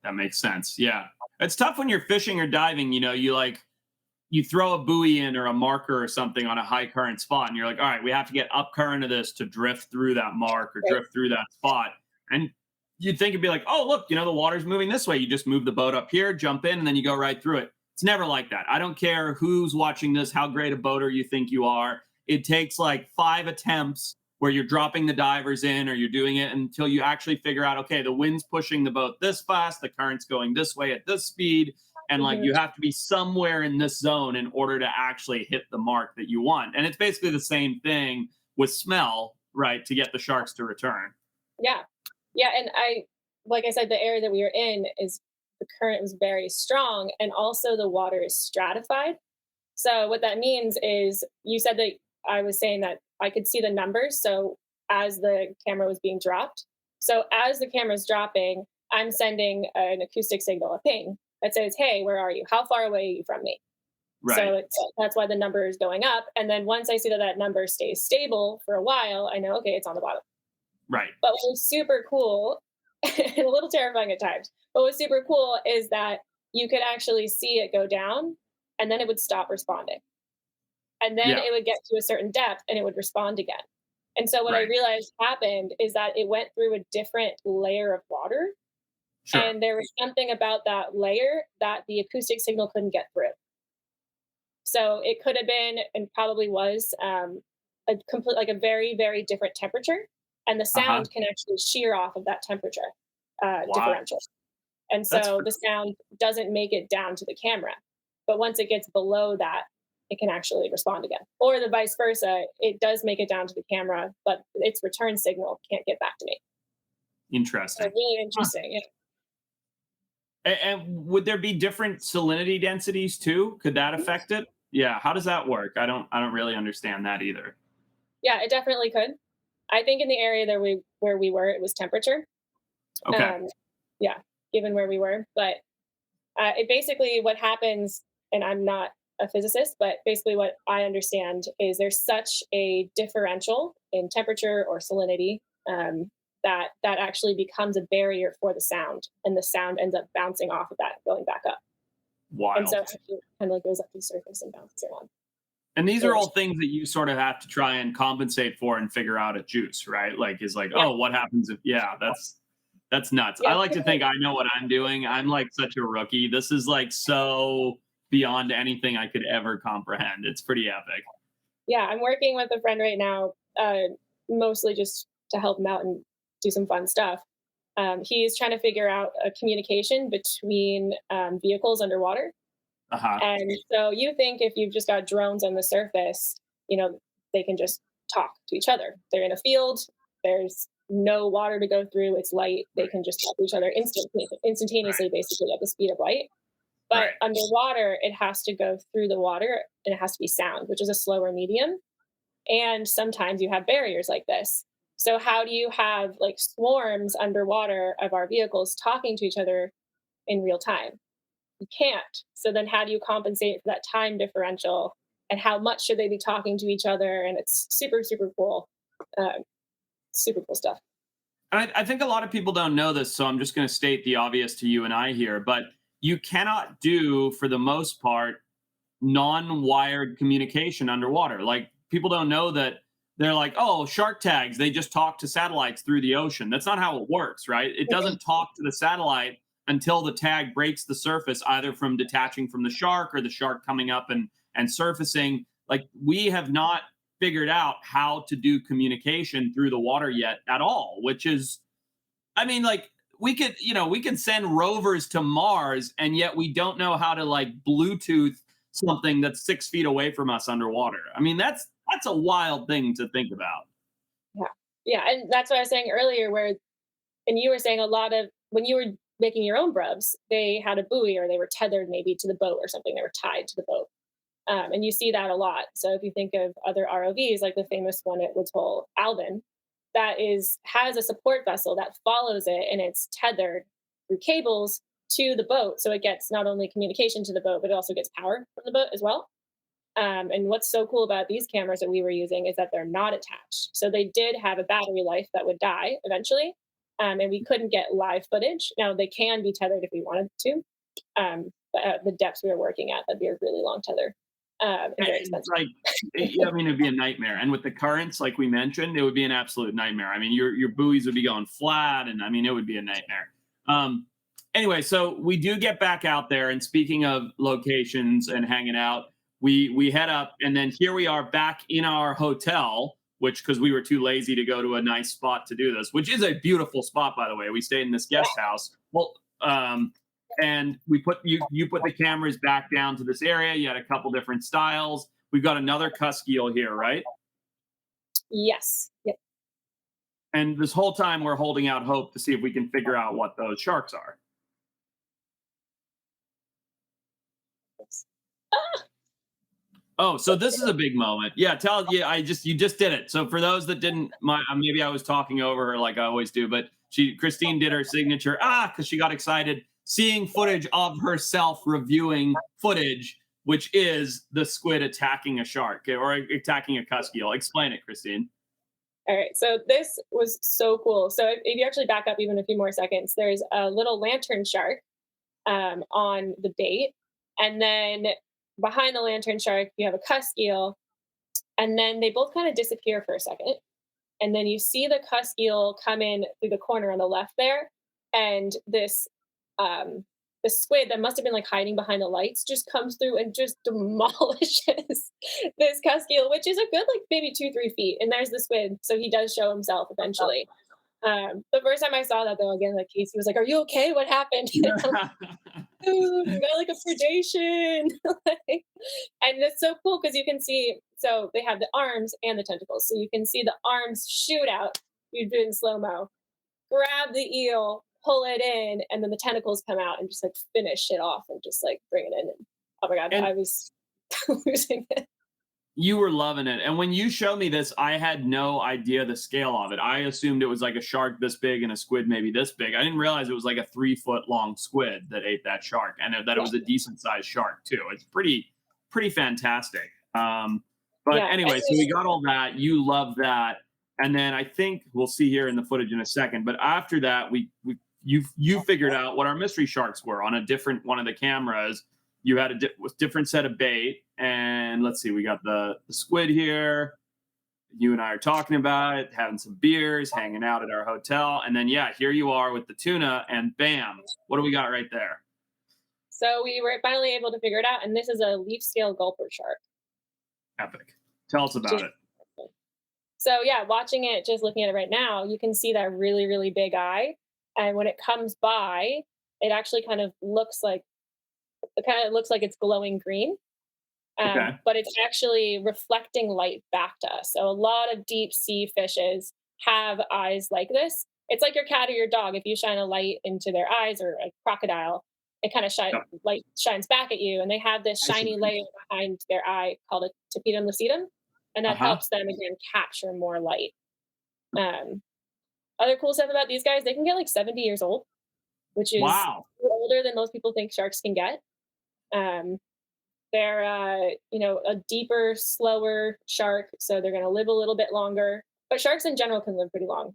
That makes sense. Yeah. It's tough when you're fishing or diving, you throw a buoy in or a marker or something on a high current spot and you're like, all right, we have to get up current of this to drift through that mark or drift through that spot. And you'd think it'd be like, oh, look, the water's moving this way. You just move the boat up here, jump in, and then you go right through it. It's never like that. I don't care who's watching this, how great a boater you think you are. It takes like 5 attempts where you're dropping the divers in or you're doing it until you actually figure out, okay, the wind's pushing the boat this fast, the current's going this way at this speed. And like you have to be somewhere in this zone in order to actually hit the mark that you want. And it's basically the same thing with smell, right? To get the sharks to return. Yeah. Yeah. And like I said, the area that we were in is the current was very strong and also the water is stratified. So what that means is you said that I was saying that I could see the numbers. So as the camera was being dropped, so as the camera's dropping, I'm sending an acoustic signal, a ping that says, "Hey, where are you? How far away are you from me?" Right. So that's why the number is going up. And then once I see that that number stays stable for a while, I know, okay, it's on the bottom. Right. But what was super cool, and a little terrifying at times, but what's super cool is that you could actually see it go down and then it would stop responding. And then Yeah. it would get to a certain depth and it would respond again. And so what I Right. realized happened is that it went through a different layer of water. Sure. And there was something about that layer that the acoustic signal couldn't get through. So it could have been, and probably was, a complete, like a very, very different temperature, and the Uh-huh. sound can actually shear off of that temperature Wow. differential. And That's so the sound doesn't make it down to the camera, but once it gets below that, it can actually respond again. Or the vice versa, it does make it down to the camera, but its return signal can't get back to me. So interesting. really Huh. interesting. Yeah. And would there be different salinity densities too? Could that affect it? Yeah. How does that work? I don't really understand that either. Yeah, it definitely could. I think in the area that we where we were, it was temperature. Okay. Um, yeah, given where we were. But it basically what happens, and I'm not a physicist, but basically what I understand is there's such a differential in temperature or salinity that actually becomes a barrier for the sound, and the sound ends up bouncing off of that, going back up, and so Wild. it actually kind of like goes up to the surface and bounces around. And these are Or- all things that you sort of have to try and compensate for and figure out at Juice, right? Like, is like, Yeah, oh, what happens if? Yeah, that's nuts. I yeah, like to think I know what I'm doing. I'm like such a rookie. This is like so beyond anything I could ever comprehend. It's pretty epic. yeah. I'm working with a friend right now, mostly just to help him out and do some fun stuff. He's trying to figure out a communication between vehicles underwater. Uh huh. And so you think if you've just got drones on the surface, you know, they can just talk to each other. They're in a field, there's no water to go through, it's light, they Right. can just talk to each other Right. instantaneously, basically at the speed of light. But Right. underwater, it has to go through the water and it has to be sound, which is a slower medium. And sometimes you have barriers like this. So, how do you have like swarms underwater of our vehicles talking to each other in real time? You can't. So then how do you compensate for that time differential? And how much should they be talking to each other? And it's super, super cool. Um, Super cool stuff. I think a lot of people don't know this, so I'm just going to state the obvious to you and I here. But you cannot do, for the most part, non-wired communication underwater. Like people don't know that they're like, oh, shark tags, they just talk to satellites through the ocean. That's not how it works, right? It Mhm. doesn't talk to the satellite until the tag breaks the surface, either from detaching from the shark or the shark coming up and surfacing. Like we have not figured out how to do communication through the water yet at all, which is, I mean, like we could send rovers to Mars, and yet we don't know how to like Bluetooth something that's 6 feet away from us underwater. I mean, that's a wild thing to think about. Yeah. Yeah. And that's what I was saying earlier, where, and you were saying a lot of, when you were making your own brubs, they had a buoy or they were tethered maybe to the boat or something, they were tied to the boat. And you see that a lot. So if you think of other ROVs, like the famous one at Woods Hole, Alvin, that is has a support vessel that follows it, and it's tethered through cables to the boat. So it gets not only communication to the boat, but it also gets power from the boat as well. And what's so cool about these cameras that we were using is that they're not attached. So they did have a battery life that would die eventually. And we couldn't get live footage. Now they can be tethered if we wanted to. But at the depths we were working at, that'd be a really long tether, and very It's expensive. like, I mean, it'd be a nightmare. And with the currents, like we mentioned, it would be an absolute nightmare. I mean, your buoys would be going flat, and I mean, it would be a nightmare. Um, anyway, so we do get back out there, and speaking of locations and hanging out, we head up, and then here we are back in our hotel, which because we were too lazy to go to a nice spot to do this, which is a beautiful spot, by the way. We stayed in this guest house. Well, and we put you put the cameras back down to this area. You had a couple different styles. We've got another cusk eel here, right? Yes. Yep. And this whole time we're holding out hope to see if we can figure out what those sharks are. Yes. Ah! Oh, so this is a big moment. Yeah, you just did it. So for those that didn't, maybe I was talking over her like I always do, but Christine did her signature because she got excited seeing footage of herself reviewing footage, which is the squid attacking a shark or attacking a cusk eel. Explain it, Christine. All right, so this was so cool. So if you actually back up even a few more seconds, there's a little lantern shark on the bait, and then behind the lantern shark you have a cusk eel, and then they both kind of disappear for a second, and then you see the cusk eel come in through the corner on the left there, and the squid that must have been like hiding behind the lights just comes through and just demolishes this cusk eel, which is a good like maybe 2-3 feet. And there's the squid, so he does show himself eventually. The first time I saw that though, again, like Casey was like, "Are you okay? What happened?" Dude, we got like a predation. And it's so cool because you can see, so they have the arms and the tentacles. So you can see the arms shoot out, you do it in slow-mo, grab the eel, pull it in, and then the tentacles come out and just like finish it off and just like bring it in. And oh my God, And I was losing it. you were loving it. And when you showed me this, I had no idea the scale of it. I assumed it was like a shark this big and a squid maybe this big. I didn't realize it was like a 3-foot long squid that ate that shark, and that it was a decent sized shark too. It's pretty fantastic. But Yeah, anyway, so we got all that. You love that. And then I think we'll see here in the footage in a second. But after that, you figured out what our mystery sharks were on a different one of the cameras. You had a different set of bait, and let's see, we got the squid here. You and I are talking about it, having some beers, hanging out at our hotel, and then here you are with the tuna, and bam, what do we got right there? So we were finally able to figure it out, and this is a leaf scale gulper shark. Epic. Tell us about it. So yeah, watching it, just looking at it right now, you can see that really, really big eye. And when it comes by, it actually kind of looks like it's glowing green. Okay. But it's actually reflecting light back to us. So a lot of deep sea fishes have eyes like this. It's like your cat or your dog. If you shine a light into their eyes, or a crocodile, it kind of light shines back at you, and they have this shiny layer behind their eye called a tapetum lucidum, and that helps them again capture more light. Other cool stuff about these guys, they can get like 70 years old, which is older than most people think sharks can get. They're a deeper, slower shark, so they're going to live a little bit longer. But sharks in general can live pretty long.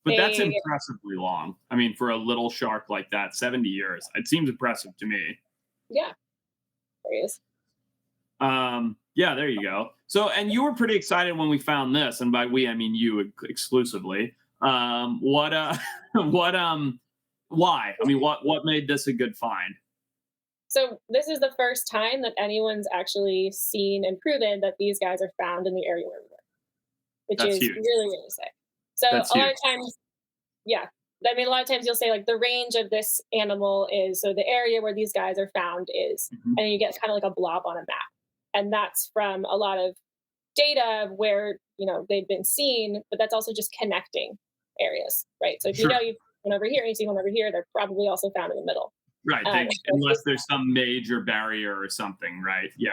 But that's impressively long. I mean, for a little shark like that, 70 years. It seems impressive to me. Yeah. There he is. Yeah, there you go. So, and you were pretty excited when we found this, and by we, I mean you exclusively. Why? I mean, what made this a good find? So this is the first time that anyone's actually seen and proven that these guys are found in the area where we were, which is huge. Really, really sick. So a lot of times, I mean, a lot of times you'll say like the range of this animal is, so the area where these guys are found is, and you get kind of like a blob on a map. And that's from a lot of data of where, they've been seen, but that's also just connecting areas, right? So if you know you one over here and you see one over here, they're probably also found in the middle. Right. Unless there's some major barrier or something, right? Yeah.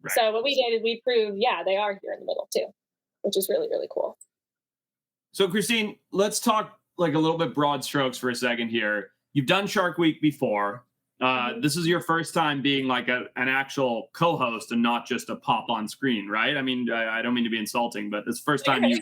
Right. So what we did is we proved, they are here in the middle too, which is really, really cool. So Christine, let's talk like a little bit broad strokes for a second here. You've done Shark Week before. This is your first time being like an actual co-host and not just a pop on screen, right? I mean, I don't mean to be insulting, but this is the first time you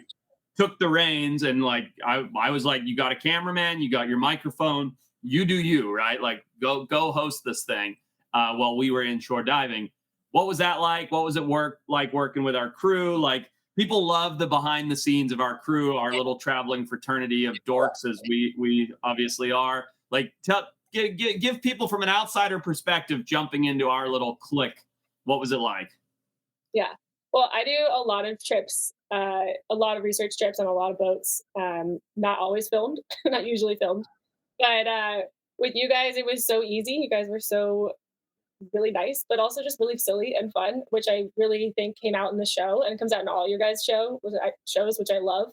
took the reins, and like I was like, you got a cameraman, you got your microphone, you do you, right? Like go host this thing while we were inshore diving. What was that like? What was it like working with our crew? Like, people love the behind the scenes of our crew, our little traveling fraternity of dorks, as we obviously are. Like, give people from an outsider perspective jumping into our little clique, what was it like? Yeah. Well, I do a lot of trips, a lot of research trips on a lot of boats, not always filmed, not usually filmed. But with you guys, it was so easy. You guys were so really nice, but also just really silly and fun, which I really think came out in the show, and it comes out in all your guys' shows, which I love.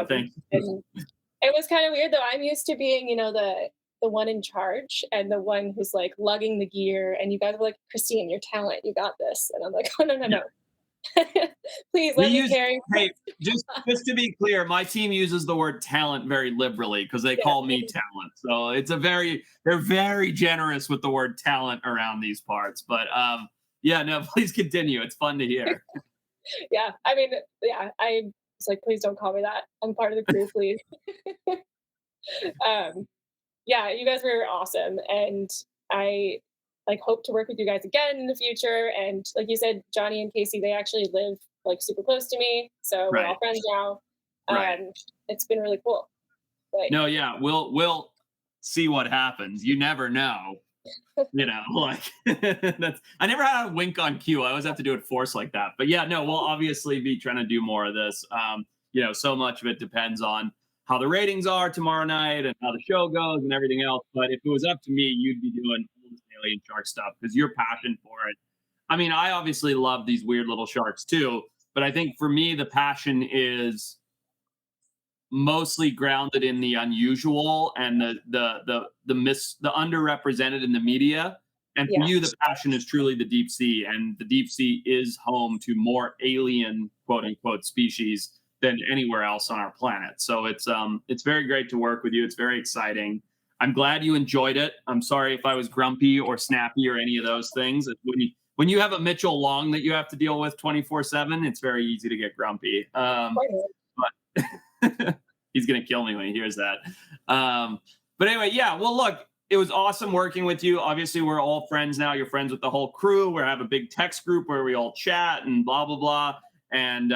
Thank you. And it was kind of weird though. I'm used to being, the the one in charge and the one who's like lugging the gear. And you guys were like, Christine, your talent, you got this. And I'm like, oh, no, no, no. Please We let me use, carry. hey, just to be clear, my team uses the word talent very liberally because they call me talent. So it's they're very generous with the word talent around these parts. But yeah, no, please continue. It's fun to hear. Yeah. I mean, yeah, I was like, please don't call me that. I'm part of the crew, please. um, yeah, you guys were awesome. And I like hope to work with you guys again in the future. And like you said, Johnny and Casey, they actually live like super close to me. So we're all Right. friends now. Right. It's been really cool. But No, yeah, we'll see what happens. You never know. You know, like that's I never had a wink on cue. I always have to do it forced like that. But yeah, no, we'll obviously be trying to do more of this. You know, so much of it depends on how the ratings are tomorrow night and how the show goes and everything else. But if it was up to me, you'd be doing all this alien shark stuff because your passion for it. I mean, I obviously love these weird little sharks too, but I think for me the passion is mostly grounded in the unusual and the underrepresented in the media. And for yeah, you, the passion is truly the deep sea, and the deep sea is home to more alien quote unquote species than anywhere else on our planet. So it's very great to work with you. It's very exciting. I'm glad you enjoyed it. I'm sorry if I was grumpy or snappy or any of those things. When you have a Mitchell Long that you have to deal with 24/7, it's very easy to get grumpy. But he's gonna kill me when he hears that. But anyway, yeah. Well, look, it was awesome working with you. Obviously, we're all friends now. You're friends with the whole crew. We have a big text group where we all chat and blah blah blah. And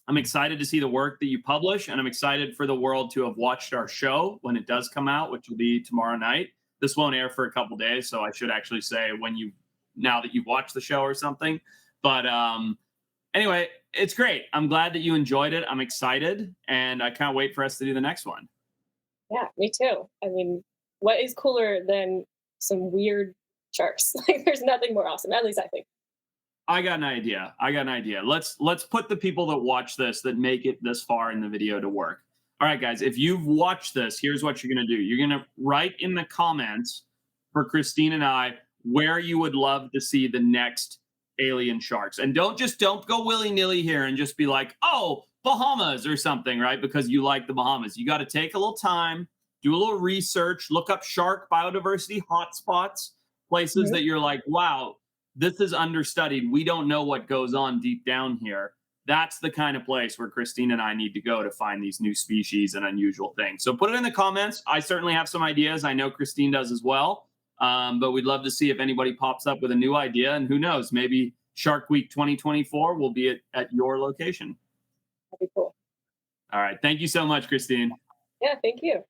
I'm excited to see the work that you publish, and I'm excited for the world to have watched our show when it does come out, which will be tomorrow night. This won't air for a couple days, so I should actually say now that you've watched the show or something. But anyway, it's great. I'm glad that you enjoyed it. I'm excited, and I can't wait for us to do the next one. yeah, me too. I mean, what is cooler than some weird sharks? Like, there's nothing more awesome. At least I think. I got an idea. Let's put the people that watch this that make it this far in the video to work. All right, guys, if you've watched this, here's what you're going to do. You're going to write in the comments for Christine and I where you would love to see the next alien sharks. And don't go willy-nilly here and just be like, oh, Bahamas or something, right? Because you like the Bahamas. You got to take a little time, do a little research, look up shark biodiversity hotspots, places that you're like, wow, this is understudied. We don't know what goes on deep down here. That's the kind of place where Christine and I need to go to find these new species and unusual things. So put it in the comments. I certainly have some ideas. I know Christine does as well. But we'd love to see if anybody pops up with a new idea. And who knows, maybe Shark Week 2024 will be at your location. That'd be cool. All right. Thank you so much, Christine. Yeah, thank you.